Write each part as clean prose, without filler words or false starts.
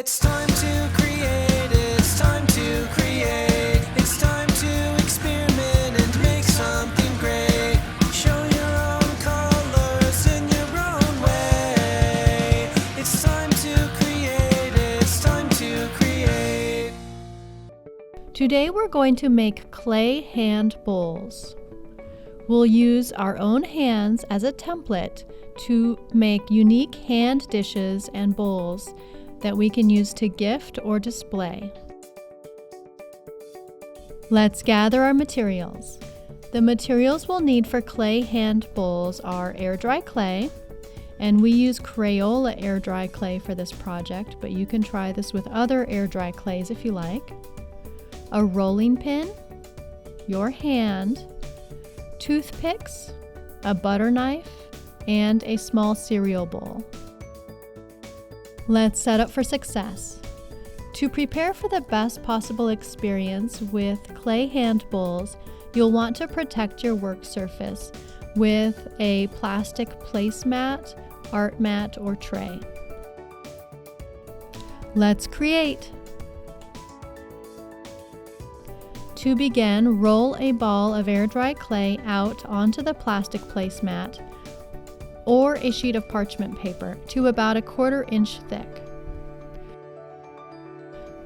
It's time to create, it's time to create, it's time to experiment and make something great. Show your own colors in your own way. It's time to create, it's time to create. Today we're going to make clay hand bowls. We'll use our own hands as a template to make unique hand dishes and bowls that we can use to gift or display. Let's gather our materials. The materials we'll need for clay hand bowls are air dry clay, and we use Crayola air dry clay for this project, but you can try this with other air dry clays if you like. A rolling pin, your hand, toothpicks, a butter knife, and a small cereal bowl. Let's set up for success. To prepare for the best possible experience with clay hand bowls, you'll want to protect your work surface with a plastic placemat, art mat, or tray. Let's create. To begin, roll a ball of air dry clay out onto the plastic placemat or a sheet of parchment paper to about 1/4 inch thick.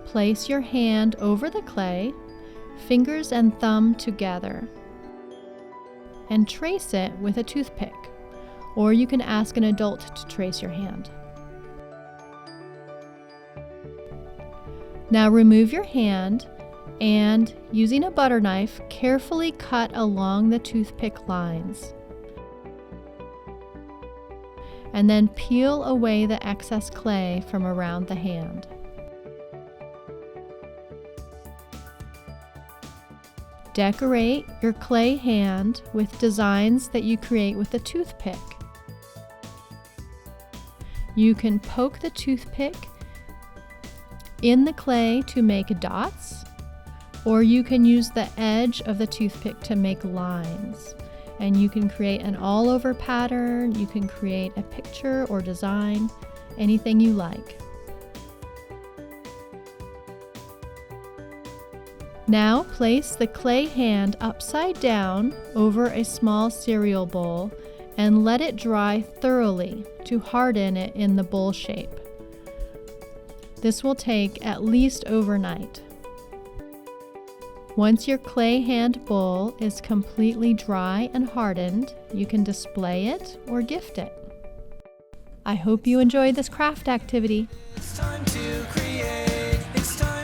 Place your hand over the clay, fingers and thumb together, and trace it with a toothpick, or you can ask an adult to trace your hand. Now remove your hand and, using a butter knife, carefully cut along the toothpick lines. And then peel away the excess clay from around the hand. Decorate your clay hand with designs that you create with the toothpick. You can poke the toothpick in the clay to make dots, or you can use the edge of the toothpick to make lines. And you can create an all-over pattern, you can create a picture or design, anything you like. Now place the clay hand upside down over a small cereal bowl and let it dry thoroughly to harden it in the bowl shape. This will take at least overnight. Once your clay hand bowl is completely dry and hardened, you can display it or gift it. I hope you enjoyed this craft activity. It's time to create, it's time